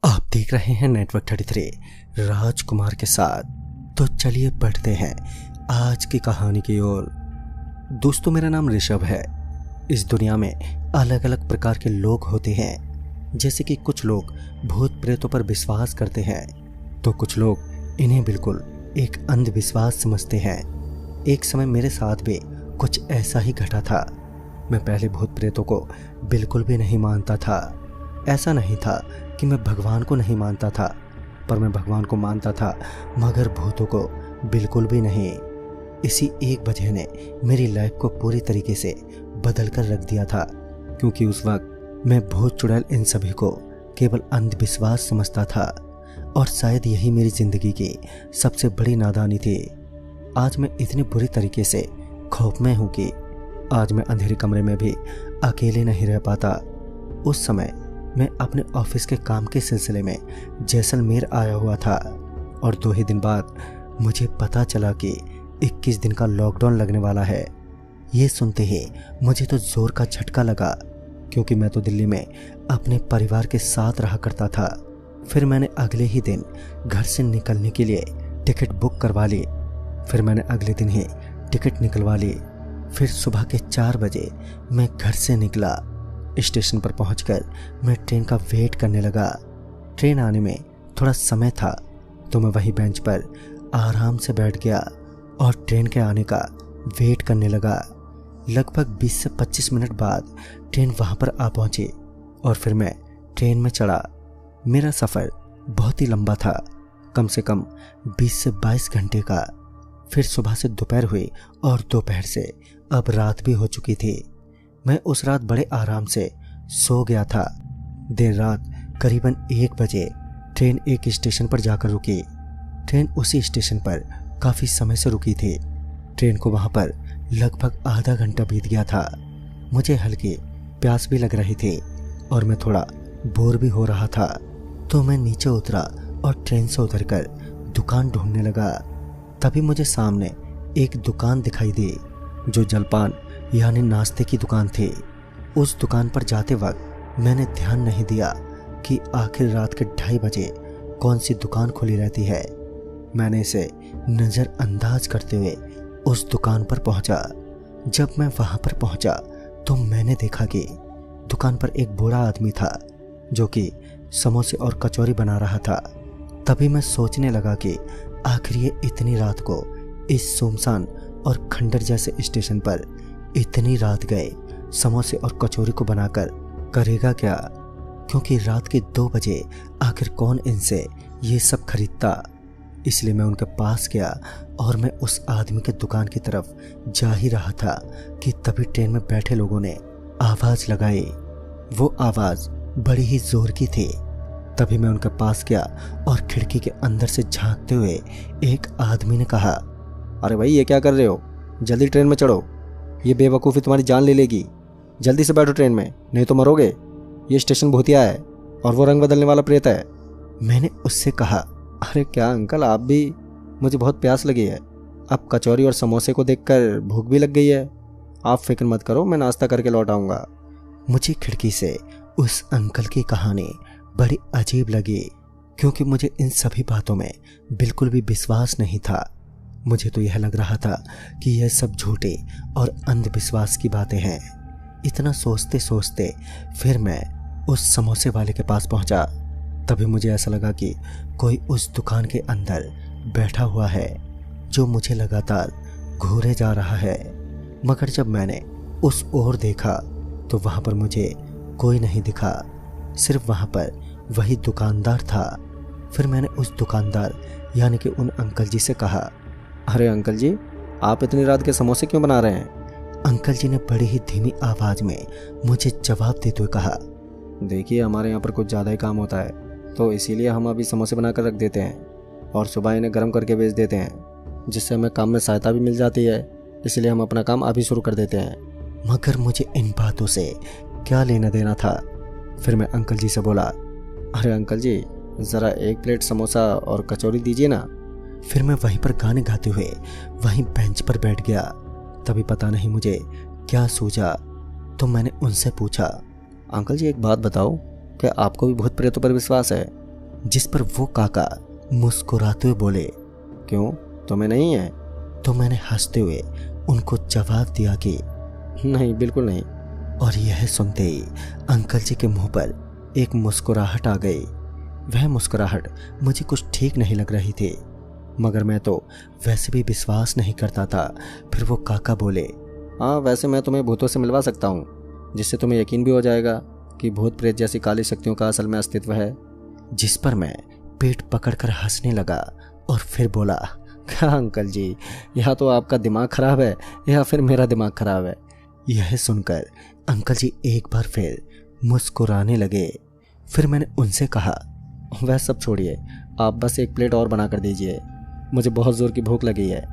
आप देख रहे हैं नेटवर्क 33 राजकुमार के साथ। तो चलिए बढ़ते हैं आज की कहानी की ओर। दोस्तों, मेरा नाम ऋषभ है। इस दुनिया में अलग अलग प्रकार के लोग होते हैं। जैसे कि कुछ लोग भूत प्रेतों पर विश्वास करते हैं, तो कुछ लोग इन्हें बिल्कुल एक अंधविश्वास समझते हैं। एक समय मेरे साथ भी कुछ ऐसा ही घटा था। मैं पहले भूत प्रेतों को बिल्कुल भी नहीं मानता था। ऐसा नहीं था कि मैं भगवान को नहीं मानता था, पर मैं भगवान को मानता था मगर भूतों को बिल्कुल भी नहीं। इसी एक वजह ने मेरी लाइफ को पूरी तरीके से बदल कर रख दिया था, क्योंकि उस वक्त मैं भूत चुड़ैल इन सभी को केवल अंधविश्वास समझता था, और शायद यही मेरी जिंदगी की सबसे बड़ी नादानी थी। आज मैं इतनी बुरी तरीके से खौफ में हूँ कि आज मैं अंधेरे कमरे में भी अकेले नहीं रह पाता। उस समय मैं अपने ऑफिस के काम के सिलसिले में जैसलमेर आया हुआ था, और 2 ही दिन बाद मुझे पता चला कि 21 दिन का लॉकडाउन लगने वाला है। ये सुनते ही मुझे तो जोर का झटका लगा, क्योंकि मैं तो दिल्ली में अपने परिवार के साथ रहा करता था। फिर मैंने अगले ही दिन घर से निकलने के लिए टिकट बुक करवा ली। फिर मैंने अगले दिन ही टिकट निकलवा ली। फिर सुबह के 4 बजे मैं घर से निकला। स्टेशन पर पहुंचकर मैं ट्रेन का वेट करने लगा। ट्रेन आने में थोड़ा समय था, तो मैं वही बेंच पर आराम से बैठ गया और ट्रेन के आने का वेट करने लगा। लगभग 20 से 25 मिनट बाद ट्रेन वहां पर आ पहुंची, और फिर मैं ट्रेन में चढ़ा। मेरा सफ़र बहुत ही लंबा था, कम से कम 20 से 22 घंटे का। फिर सुबह से दोपहर हुई, और दोपहर से अब रात भी हो चुकी थी। मैं उस रात बड़े आराम से सो गया था। देर रात करीबन 1 बजे ट्रेन एक स्टेशन पर जाकर रुकी। ट्रेन उसी स्टेशन पर काफ़ी समय से रुकी थी। ट्रेन को वहाँ पर लगभग आधा घंटा बीत गया था। मुझे हल्की प्यास भी लग रही थी, और मैं थोड़ा बोर भी हो रहा था। तो मैं नीचे उतरा और ट्रेन से उतरकर दुकान ढूंढने लगा। तभी मुझे सामने एक दुकान दिखाई दी, जो जलपान यानी नाश्ते की दुकान थी। उस दुकान पर जाते वक्त मैंने ध्यान नहीं दिया कि आखिर रात के 2:30 बजे कौन सी दुकान खुली रहती है। मैंने इसे नज़रअंदाज करते हुए उस दुकान पर पहुंचा। जब मैं वहां पर पहुंचा तो मैंने देखा कि दुकान पर एक बूढ़ा आदमी था, जो कि समोसे और कचौरी बना रहा था। तभी मैं सोचने लगा कि आखिर ये इतनी रात को इस सुनसान और खंडर जैसे स्टेशन पर इतनी रात गए समोसे और कचौरी को बनाकर करेगा क्या, क्योंकि रात के 2 बजे आखिर कौन इनसे ये सब खरीदता। इसलिए मैं उनके पास गया, और मैं उस आदमी के दुकान की तरफ जा ही रहा था कि तभी ट्रेन में बैठे लोगों ने आवाज़ लगाई। वो आवाज़ बड़ी ही जोर की थी। तभी मैं उनके पास गया, और खिड़की के अंदर से झांकते हुए एक आदमी ने कहा, अरे भाई, ये क्या कर रहे हो? जल्दी ट्रेन में चढ़ो, ये बेवकूफ़ी तुम्हारी जान ले लेगी। जल्दी से बैठो ट्रेन में, नहीं तो मरोगे। ये स्टेशन भूतिया है, और वो रंग बदलने वाला प्रेत है। मैंने उससे कहा, अरे क्या अंकल, आप भी? मुझे बहुत प्यास लगी है। अब कचौरी और समोसे को देखकर भूख भी लग गई है। आप फिक्र मत करो, मैं नाश्ता करके लौट आऊँगा। मुझे खिड़की से उस अंकल की कहानी बड़ी अजीब लगी, क्योंकि मुझे इन सभी बातों में बिल्कुल भी विश्वास नहीं था। मुझे तो यह लग रहा था कि यह सब झूठे और अंधविश्वास की बातें हैं। इतना सोचते सोचते फिर मैं उस समोसे वाले के पास पहुंचा। तभी मुझे ऐसा लगा कि कोई उस दुकान के अंदर बैठा हुआ है, जो मुझे लगातार घूरे जा रहा है। मगर जब मैंने उस ओर देखा तो वहां पर मुझे कोई नहीं दिखा, सिर्फ वहां पर वही दुकानदार था। फिर मैंने उस दुकानदार यानी कि उन अंकल जी से कहा, अरे अंकल जी, आप इतनी रात के समोसे क्यों बना रहे हैं? अंकल जी ने बड़ी ही धीमी आवाज़ में मुझे जवाब देते हुए कहा, देखिए, हमारे यहाँ पर कुछ ज़्यादा ही काम होता है, तो इसीलिए हम अभी समोसे बनाकर रख देते हैं, और सुबह इन्हें गर्म करके बेच देते हैं, जिससे हमें काम में सहायता भी मिल जाती है। इसलिए हम अपना काम अभी शुरू कर देते हैं। मगर मुझे इन बातों से क्या लेना देना था। फिर मैं अंकल जी से बोला, अरे अंकल जी, ज़रा 1 प्लेट समोसा और कचौरी दीजिए ना। फिर मैं वहीं पर गाने गाते हुए वहीं बेंच पर बैठ गया। तभी पता नहीं मुझे क्या सूझा, तो मैंने उनसे पूछा, अंकल जी, एक बात बताओ, क्या आपको भी भूत प्रेतों पर विश्वास है? जिस पर वो काका मुस्कुराते हुए बोले, क्यों, तुम्हें नहीं है? तो मैंने हंसते हुए उनको जवाब दिया कि नहीं, बिल्कुल नहीं। और यह सुनते ही अंकल जी के मुंह पर एक मुस्कुराहट आ गई। वह मुस्कुराहट मुझे कुछ ठीक नहीं लग रही थी, मगर मैं तो वैसे भी विश्वास नहीं करता था। फिर वो काका बोले, हाँ, वैसे मैं तुम्हें भूतों से मिलवा सकता हूँ, जिससे तुम्हें यकीन भी हो जाएगा कि भूत प्रेत जैसी काली शक्तियों का असल में अस्तित्व है। जिस पर मैं पेट पकड़कर हंसने लगा और फिर बोला, क्या अंकल जी, या तो आपका दिमाग खराब है या फिर मेरा दिमाग खराब है। यह सुनकर अंकल जी एक बार फिर मुस्कुराने लगे। फिर मैंने उनसे कहा, वह सब छोड़िए, आप बस एक प्लेट और बना कर दीजिए, मुझे बहुत ज़ोर की भूख लगी है।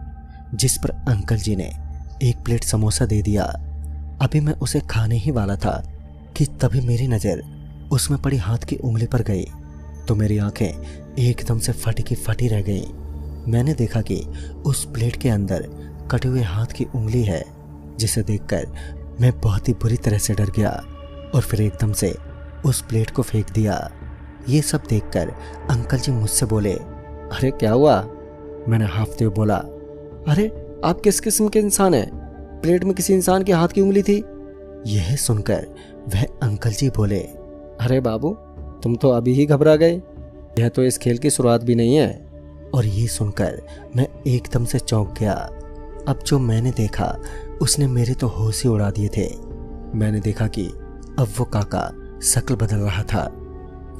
जिस पर अंकल जी ने एक प्लेट समोसा दे दिया। अभी मैं उसे खाने ही वाला था कि तभी मेरी नज़र उसमें पड़ी हाथ की उंगली पर गई, तो मेरी आंखें एकदम से फटी की फटी रह गईं। मैंने देखा कि उस प्लेट के अंदर कटे हुए हाथ की उंगली है, जिसे देखकर मैं बहुत ही बुरी तरह से डर गया और फिर एकदम से उस प्लेट को फेंक दिया। ये सब देखकर अंकल जी मुझसे बोले, अरे क्या हुआ? मैंने हांफते हुए बोला, अरे आप किस किस्म के इंसान हैं? प्लेट में किसी इंसान के हाथ की उंगली थी। यह सुनकर वह अंकल जी बोले, अरे बाबू, तुम तो अभी ही घबरा गए, यह तो इस खेल की शुरुआत भी नहीं है। और ये सुनकर मैं एकदम से चौंक गया। अब जो मैंने देखा उसने मेरे तो होश ही उड़ा दिए थे। मैंने देखा कि अब वो काका शक्ल बदल रहा था।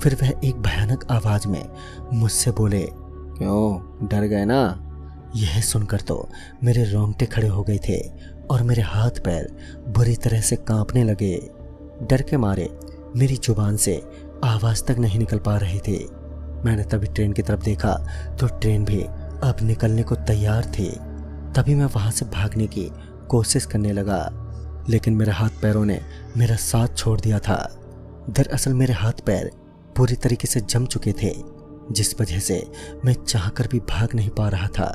फिर वह एक भयानक आवाज में मुझसे बोले, क्यों, डर गए ना? यह सुनकर तो मेरे रोंगटे खड़े हो गए थे और मेरे हाथ पैर बुरी तरह से कांपने लगे। डर के मारे मेरी जुबान से आवाज तक नहीं निकल पा रही थी। मैंने तभी ट्रेन की तरफ देखा तो ट्रेन भी अब निकलने को तैयार थी। तभी मैं वहां से भागने की कोशिश करने लगा, लेकिन मेरे हाथ पैरों ने मेरा साथ छोड़ दिया था। दरअसल मेरे हाथ पैर पूरी तरीके से जम चुके थे, जिस वजह से मैं चाहकर भी भाग नहीं पा रहा था।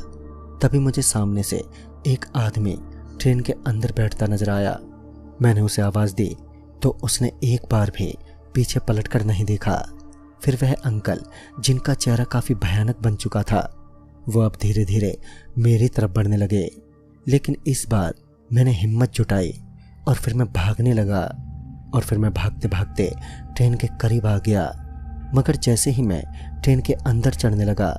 तभी मुझे सामने से एक आदमी ट्रेन के अंदर बैठता नजर आया। मैंने उसे आवाज दी तो उसने एक बार भी पीछे पलटकर नहीं देखा। फिर वह अंकल, जिनका चेहरा काफी भयानक बन चुका था, वो अब धीरे धीरे मेरी तरफ बढ़ने लगे। लेकिन इस बार मैंने हिम्मत जुटाई और फिर मैं भागने लगा। और फिर मैं भागते भागते ट्रेन के करीब आ गया। मगर जैसे ही मैं ट्रेन के अंदर चढ़ने लगा,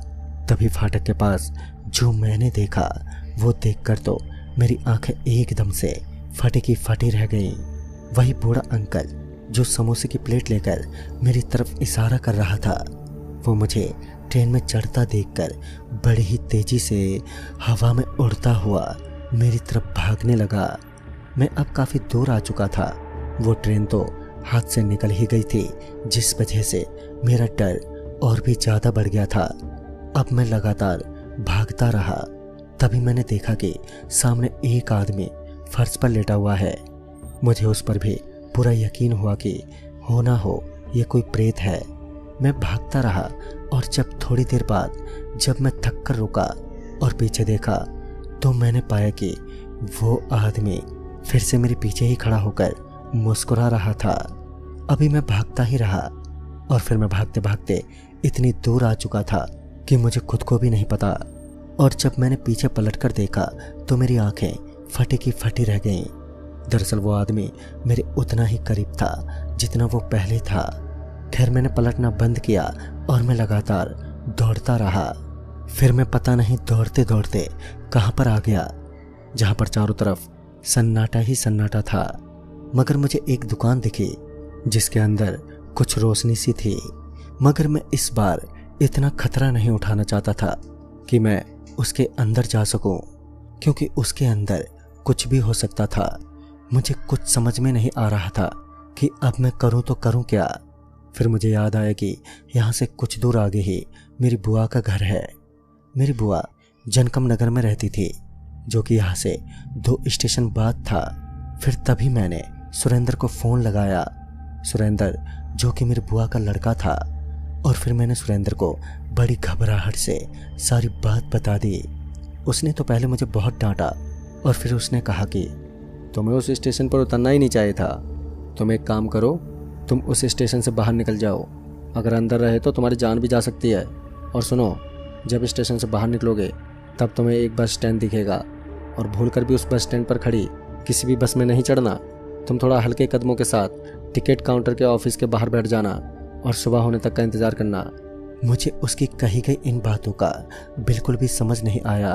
तभी फाटक के पास जो मैंने देखा वो देखकर तो मेरी आंखें एकदम से फटी की फटी रह गईं। वही बूढ़ा अंकल जो समोसे की प्लेट लेकर मेरी तरफ इशारा कर रहा था, वो मुझे ट्रेन में चढ़ता देखकर बड़ी ही तेजी से हवा में उड़ता हुआ मेरी तरफ भागने लगा। मैं अब काफी दूर आ चुका था। वो ट्रेन तो हाथ से निकल ही गई थी, जिस वजह से मेरा डर और भी ज्यादा बढ़ गया था। अब मैं लगातार भागता रहा। तभी मैंने देखा कि सामने एक आदमी फर्श पर लेटा हुआ है। मुझे उस पर भी पूरा यकीन हुआ कि हो ना हो ये कोई प्रेत है। मैं भागता रहा और जब थोड़ी देर बाद जब मैं थक कर रुका और पीछे देखा, तो मैंने पाया कि वो आदमी फिर से मेरे पीछे ही खड़ा होकर मुस्कुरा रहा था। अभी मैं भागता ही रहा और फिर मैं भागते भागते इतनी दूर आ चुका था कि मुझे खुद को भी नहीं पता। और जब मैंने पीछे पलटकर देखा तो मेरी आंखें फटी की फटी रह गईं। दरअसल वो आदमी मेरे उतना ही करीब था जितना वो पहले था। खैर, मैंने पलटना बंद किया और मैं लगातार दौड़ता रहा। फिर मैं पता नहीं दौड़ते दौड़ते कहाँ पर आ गया, जहाँ पर चारों तरफ सन्नाटा ही सन्नाटा था। मगर मुझे एक दुकान दिखी जिसके अंदर कुछ रोशनी सी थी। मगर मैं इस बार इतना खतरा नहीं उठाना चाहता था कि मैं उसके अंदर जा सकूं, क्योंकि उसके अंदर कुछ भी हो सकता था। मुझे कुछ समझ में नहीं आ रहा था कि अब मैं करूं तो करूं क्या। फिर मुझे याद आया कि यहाँ से कुछ दूर आगे ही मेरी बुआ का घर है। मेरी बुआ जनकम नगर में रहती थी, जो कि यहाँ से 2 स्टेशन बाद था। फिर तभी मैंने सुरेंद्र को फ़ोन लगाया। सुरेंद्र, जो कि मेरी बुआ का लड़का था। और फिर मैंने सुरेंद्र को बड़ी घबराहट से सारी बात बता दी। उसने तो पहले मुझे बहुत डांटा और फिर उसने कहा कि तुम्हें उस स्टेशन पर उतरना ही नहीं चाहिए था। तुम एक काम करो, तुम उस स्टेशन से बाहर निकल जाओ, अगर अंदर रहे तो तुम्हारी जान भी जा सकती है। और सुनो, जब स्टेशन से बाहर निकलोगे तब तुम्हें एक बस स्टैंड दिखेगा और भूलकर भी उस बस स्टैंड पर खड़ी किसी भी बस में नहीं चढ़ना। तुम थोड़ा हल्के कदमों के साथ टिकट काउंटर के ऑफिस के बाहर बैठ जाना और सुबह होने तक का इंतज़ार करना। मुझे उसकी कही गई इन बातों का बिल्कुल भी समझ नहीं आया।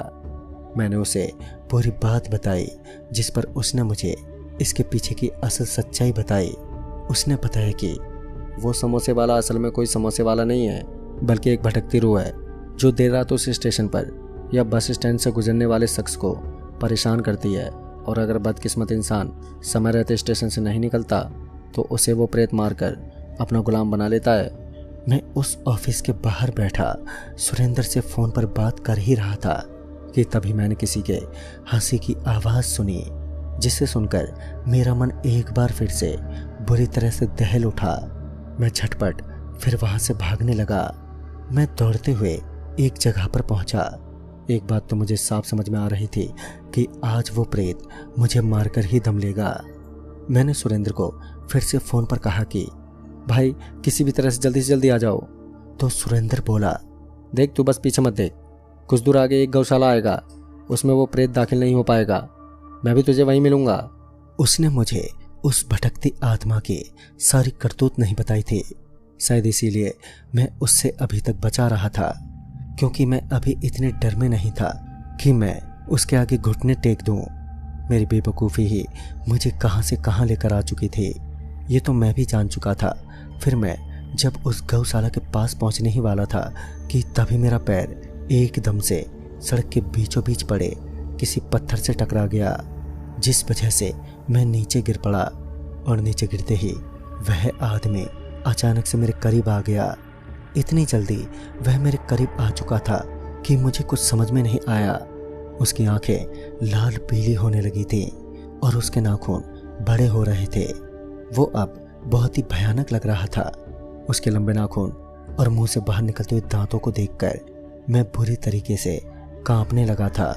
मैंने उसे पूरी बात बताई, जिस पर उसने मुझे इसके पीछे की असल सच्चाई बताई। उसने बताया कि वो समोसे वाला असल में कोई समोसे वाला नहीं है, बल्कि एक भटकती रूह है जो देर रात उस स्टेशन पर या बस स्टैंड से गुजरने वाले शख्स को परेशान करती है। और अगर बदकिस्मत इंसान समय रहते स्टेशन से नहीं निकलता तो उसे वो प्रेत मारकर अपना गुलाम बना लेता है। मैं उस ऑफिस के बाहर बैठा सुरेंद्र से फ़ोन पर बात कर ही रहा था कि तभी मैंने किसी के हंसी की आवाज़ सुनी, जिसे सुनकर मेरा मन एक बार फिर से बुरी तरह से दहल उठा। मैं झटपट फिर वहाँ से भागने लगा। मैं दौड़ते हुए एक जगह पर पहुँचा। एक बात तो मुझे साफ समझ में आ रही थी कि आज वो प्रेत मुझे मारकर ही दम लेगा। मैंने सुरेंद्र को फिर से फ़ोन पर कहा कि भाई किसी भी तरह से जल्दी आ जाओ। तो सुरेंद्र बोला, देख तू बस पीछे मत देख, कुछ दूर आगे एक गौशाला आएगा, उसमें वो प्रेत दाखिल नहीं हो पाएगा, मैं भी तुझे वहीं मिलूंगा। उसने मुझे उस भटकती आत्मा की सारी करतूत नहीं बताई थी। शायद इसीलिए मैं उससे अभी तक बचा रहा था, क्योंकि मैं अभी इतने डर में नहीं था कि मैं उसके आगे घुटने टेक दूं। मेरी बेवकूफ़ी ही मुझे कहां से कहां लेकर आ चुकी थी, ये तो मैं भी जान चुका था। फिर मैं जब उस गौशाला के पास पहुंचने ही वाला था कि तभी मेरा पैर एकदम से सड़क के बीचों बीच पड़े किसी पत्थर से टकरा गया, जिस वजह से मैं नीचे गिर पड़ा। और नीचे गिरते ही वह आदमी अचानक से मेरे करीब आ गया। इतनी जल्दी वह मेरे करीब आ चुका था कि मुझे कुछ समझ में नहीं आया। उसकी आंखें लाल पीली होने लगी थी और उसके नाखून बड़े हो रहे थे। वो अब बहुत ही भयानक लग रहा था। उसके लंबे नाखून और मुंह से बाहर निकलते हुए दांतों को देखकर मैं बुरी तरीके से कांपने लगा था।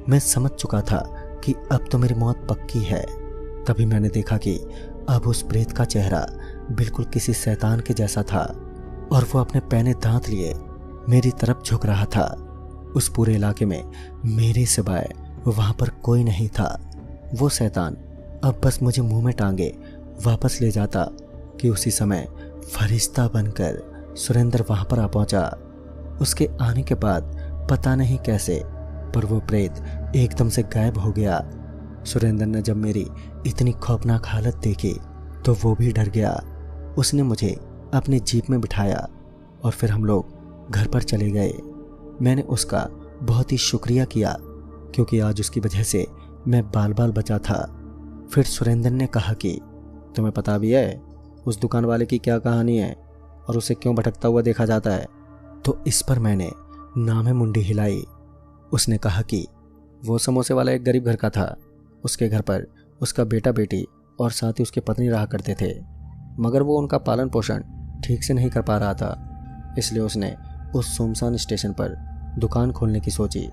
मैं समझ चुका था कि अब तो मेरी मौत पक्की है। तभी मैंने देखा कि अब उस प्रेत का चेहरा बिल्कुल किसी शैतान के जैसा था और वो अपने पैने दांत लिए मेरी तरफ झुक रहा था। उस पूरे इलाके में मेरे सिवाय वहां पर कोई नहीं था। वो शैतान अब बस मुझे मुंह में टांगे वापस ले जाता कि उसी समय फरिश्ता बनकर सुरेंद्र वहां पर आ पहुंचा। उसके आने के बाद पता नहीं कैसे पर वो प्रेत एकदम से गायब हो गया। सुरेंद्र ने जब मेरी इतनी खौफनाक हालत देखी तो वो भी डर गया। उसने मुझे अपनी जीप में बिठाया और फिर हम लोग घर पर चले गए। मैंने उसका बहुत ही शुक्रिया किया, क्योंकि आज उसकी वजह से मैं बाल बाल बचा था। फिर सुरेंद्र ने कहा कि तुम्हें पता भी है उस दुकान वाले की क्या कहानी है और उसे क्यों भटकता हुआ देखा जाता है? तो इस पर मैंने नामे मुंडी हिलाई। उसने कहा कि वो समोसे वाला एक गरीब घर का था। उसके घर पर उसका बेटा बेटी और साथ ही उसकी पत्नी रहा करते थे, मगर वो उनका पालन पोषण ठीक से नहीं कर पा रहा था। इसलिए उसने उस सुनसान स्टेशन पर दुकान खोलने की सोची,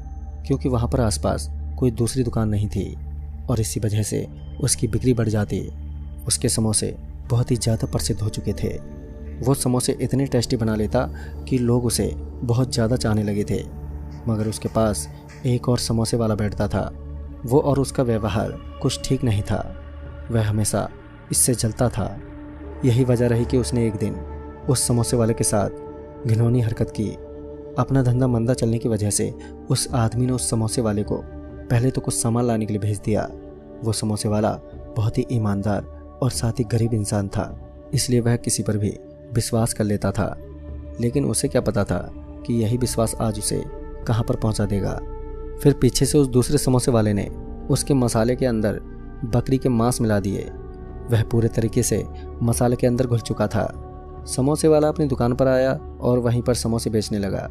क्योंकि वहाँ पर आसपास कोई दूसरी दुकान नहीं थी और इसी वजह से उसकी बिक्री बढ़ जाती। उसके समोसे बहुत ही ज़्यादा प्रसिद्ध हो चुके थे। वो समोसे इतने टेस्टी बना लेता कि लोग उसे बहुत ज़्यादा चाहने लगे थे। मगर उसके पास एक और समोसे वाला बैठता था। वो और उसका व्यवहार कुछ ठीक नहीं था। वह हमेशा इससे जलता था। यही वजह रही कि उसने एक दिन उस समोसे वाले के साथ घिनौनी हरकत की। अपना धंधा मंदा चलने की वजह से उस आदमी ने उस समोसे वाले को पहले तो कुछ सामान लाने के लिए भेज दिया। वो समोसे वाला बहुत ही ईमानदार और साथ ही गरीब इंसान था, इसलिए वह किसी पर भी विश्वास कर लेता था। लेकिन उसे क्या पता था कि यही विश्वास आज उसे कहाँ पर पहुँचा देगा। फिर पीछे से उस दूसरे समोसे वाले ने उसके मसाले के अंदर बकरी के मांस मिला दिए। वह पूरे तरीके से मसाले के अंदर घुल चुका था। समोसे वाला अपनी दुकान पर आया और वहीं पर समोसे बेचने लगा।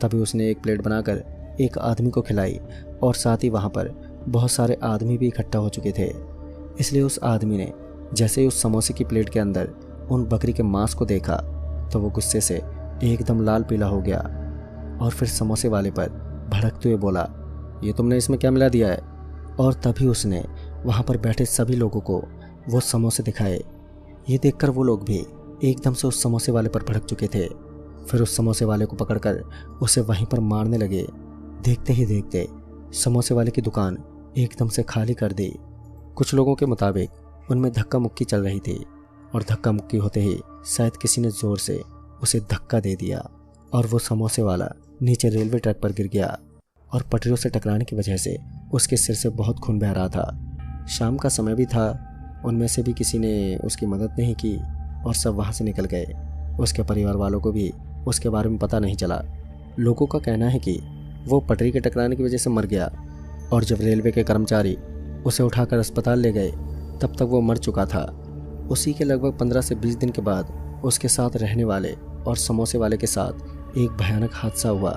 तभी उसने एक प्लेट बनाकर एक आदमी को खिलाई और साथ ही वहाँ पर बहुत सारे आदमी भी इकट्ठा हो चुके थे। इसलिए उस आदमी ने जैसे ही उस समोसे की प्लेट के अंदर उन बकरी के मांस को देखा तो वो गुस्से से एकदम लाल पीला हो गया और फिर समोसे वाले पर भड़कते हुए बोला, ये तुमने इसमें क्या मिला दिया है? और तभी उसने वहाँ पर बैठे सभी लोगों को वो समोसे दिखाए। ये देखकर वो लोग भी एकदम से उस समोसे वाले पर भड़क चुके थे। फिर उस समोसे वाले को पकड़कर उसे वहीं पर मारने लगे। देखते ही देखते समोसे वाले की दुकान एकदम से खाली कर दी। कुछ लोगों के मुताबिक उनमें धक्का मुक्की चल रही थी और धक्का मुक्की होते ही शायद किसी ने जोर से उसे धक्का दे दिया और वो समोसे वाला नीचे रेलवे ट्रैक पर गिर गया और पटरियों से टकराने की वजह से उसके सिर से बहुत खून बह रहा था। शाम का समय भी था। उनमें से भी किसी ने उसकी मदद नहीं की और सब वहाँ से निकल गए। उसके परिवार वालों को भी उसके बारे में पता नहीं चला। लोगों का कहना है कि वो पटरी के टकराने की वजह से मर गया और जब रेलवे के कर्मचारी उसे उठाकर अस्पताल ले गए तब तक वो मर चुका था। उसी के लगभग 15 से 20 दिन के बाद उसके साथ रहने वाले और समोसे वाले के साथ एक भयानक हादसा हुआ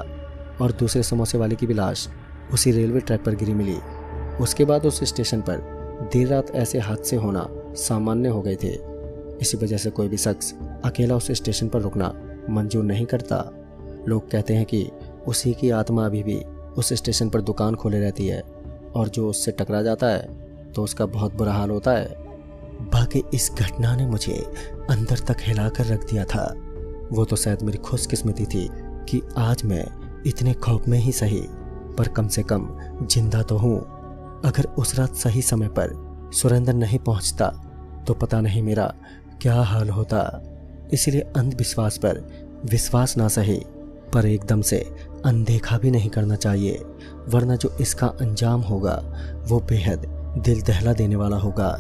और दूसरे समोसे वाले की भी लाश उसी रेलवे ट्रैक पर गिरी मिली। उसके बाद उस स्टेशन पर देर रात ऐसे हादसे होना सामान्य हो गए थे। इसी वजह से कोई भी शख्स अकेला उस स्टेशन पर रुकना मंजूर नहीं करता। लोग कहते हैं कि उसी की आत्मा अभी भी उस स्टेशन पर दुकान खोले रहती है और जो उससे टकरा जाता है तो उसका बहुत बुरा हाल होता है। बाकी इस घटना ने मुझे अंदर तक हिलाकर रख दिया था। वो तो शायद मेरी खुशकिस्मती थी कि आज मैं इतने खौफ में ही सही पर कम से कम जिंदा तो हूँ। अगर उस रात सही समय पर सुरेंद्र नहीं पहुँचता तो पता नहीं मेरा क्या हाल होता। इसलिए अंधविश्वास पर विश्वास ना सही पर एकदम से अनदेखा भी नहीं करना चाहिए, वरना जो इसका अंजाम होगा वो बेहद दिल दहला देने वाला होगा।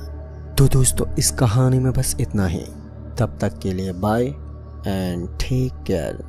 तो दोस्तों इस कहानी में बस इतना ही। तब तक के लिए बाय एंड टेक केयर।